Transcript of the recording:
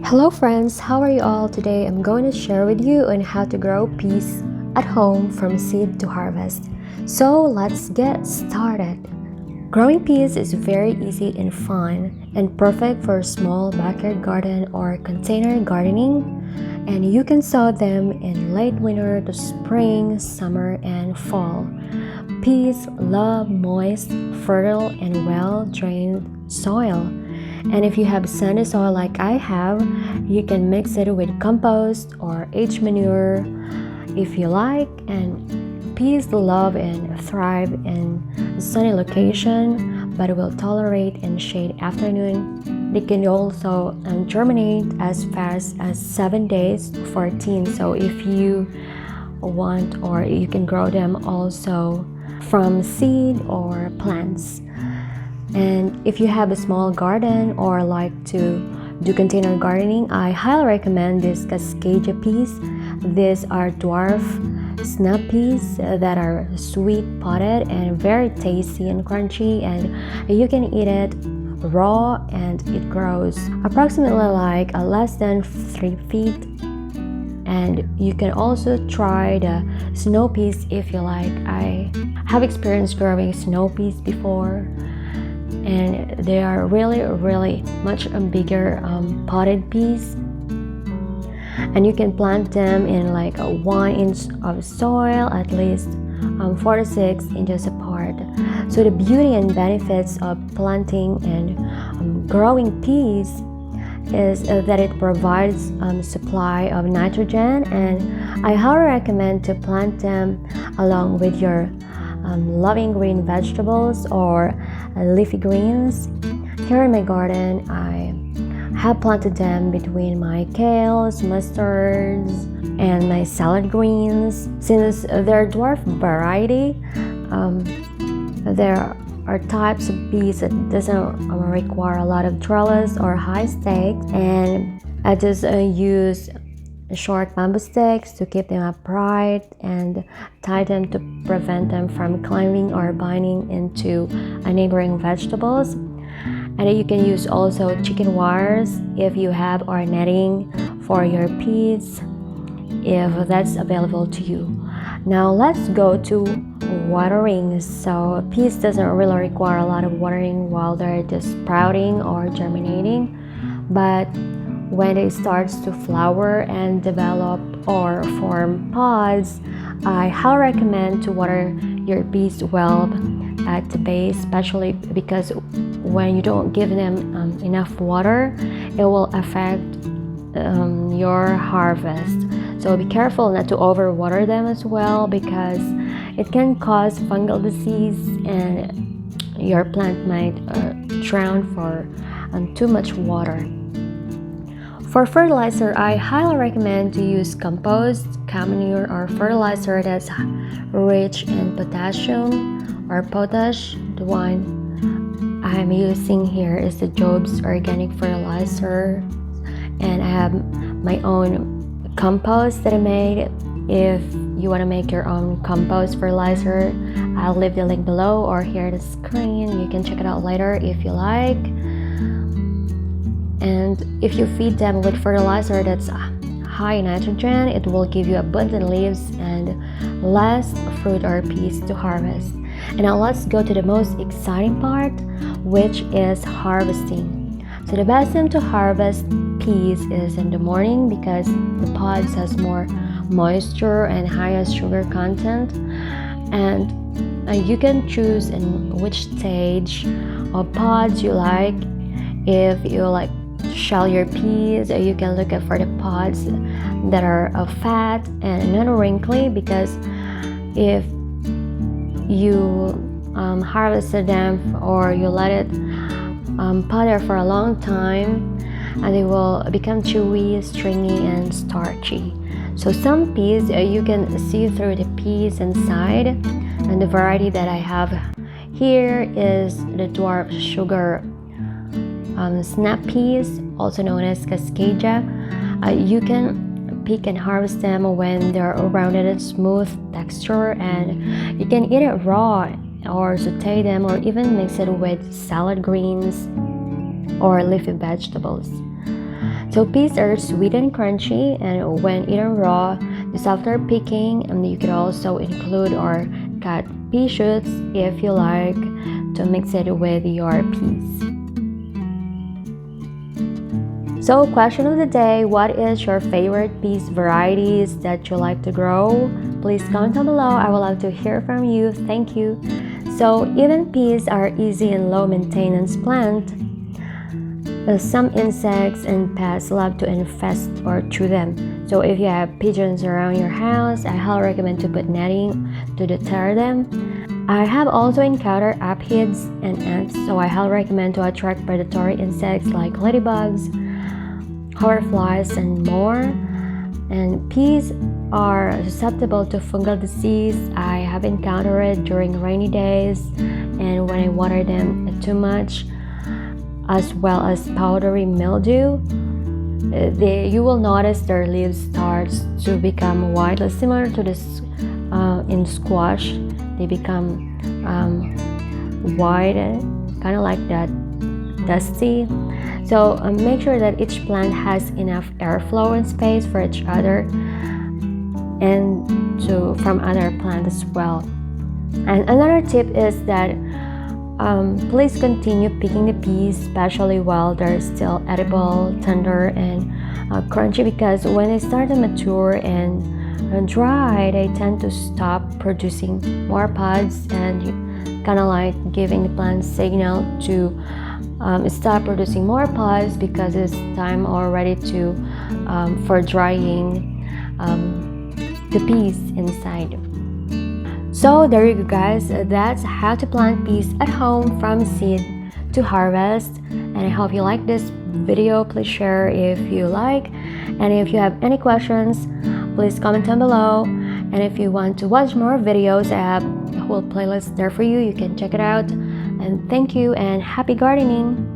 Hello friends, how are you all? Today I'm going to share with you on how to grow peas at home from seed to harvest. So let's get started. Growing peas is very easy and fun and perfect for a small backyard garden or container gardening, and you can sow them in late winter to spring, summer, and fall. Peas love moist, fertile, and well-drained soil. And if you have sandy soil like I have, you can mix it with compost or H manure if you like. And peas love and thrive in sunny location, but will tolerate in shade afternoon. They can also germinate as fast as 7 days to 14. So if you want, or you can grow them also from seed or plants. And if you have a small garden or like to do container gardening, I highly recommend these cascadia peas. These are dwarf snap peas that are sweet potted and very tasty and crunchy, and you can eat it raw, and it grows approximately like less than 3 feet. And you can also try the snow peas if you like. I have experienced growing snow peas before, and they are really much bigger potted peas, and you can plant them in like a 1 inch of soil, at least 4 to 6 inches apart. So the beauty and benefits of planting and growing peas is that it provides supply of nitrogen, and I highly recommend to plant them along with your loving green vegetables or leafy greens. Here in my garden, I have planted them between my kales, mustards, and my salad greens. Since they're dwarf variety, there are types of peas that doesn't require a lot of trellis or high stakes, and I just use short bamboo sticks to keep them upright and tie them to prevent them from climbing or binding into neighboring vegetables. And you can use also chicken wires if you have, or netting for your peas if that's available to you. Now let's go to watering. So peas doesn't really require a lot of watering while they're just sprouting or germinating, but when it starts to flower and develop or form pods, I highly recommend to water your peas well at the base, especially because when you don't give them enough water, it will affect your harvest. So be careful not to overwater them as well, because it can cause fungal disease and your plant might drown for too much water. For fertilizer, I highly recommend to use compost, cow manure, or fertilizer that's rich in potassium or potash. The one I'm using here is the Job's organic fertilizer, and I have my own compost that I made. If you want to make your own compost fertilizer, I'll leave the link below or here on the screen. You can check it out later if you like. And if you feed them with fertilizer that's high in nitrogen, it will give you abundant leaves and less fruit or peas to harvest. And now let's go to the most exciting part, which is harvesting. So the best time to harvest peas is in the morning, because the pods has more moisture and higher sugar content, and you can choose in which stage of pods you like. If you like shell your peas, you can look for the pods that are fat and not wrinkly, because if you harvested them or you let it putter for a long time, and they will become chewy, stringy, and starchy. So some peas you can see through the peas inside, and the variety that I have here is the dwarf sugar snap peas, also known as cascadia. You can pick and harvest them when they're rounded and smooth texture, and you can eat it raw or saute them, or even mix it with salad greens or leafy vegetables. So peas are sweet and crunchy, and when eaten raw, just after picking, and you could also include or cut pea shoots if you like to mix it with your peas. So question of the day, what is your favorite peas varieties that you like to grow? Please comment down below. I would love to hear from you. Thank you. So even peas are easy and low maintenance plant. Some insects and pests love to infest or chew them. So if you have pigeons around your house, I highly recommend to put netting to deter them. I have also encountered aphids and ants, so I highly recommend to attract predatory insects like ladybugs, hoverflies, and more. And peas are susceptible to fungal disease. I have encountered it during rainy days and when I water them too much, as well as powdery mildew. You will notice their leaves starts to become white, similar to this in squash. They become white, kind of like that, dusty. So make sure that each plant has enough airflow and space for each other and from other plants as well. And another tip is that please continue picking the peas, especially while they're still edible, tender, and crunchy, because when they start to mature and dry, they tend to stop producing more pods, and kind of like giving the plant signal to stop producing more pods because it's time already to for drying the peas inside. So there you go, guys. That's how to plant peas at home from seed to harvest. And I hope you like this video. Please share if you like. And if you have any questions, please comment down below. And if you want to watch more videos, I have a whole playlist there for you. You can check it out. And thank you and happy gardening.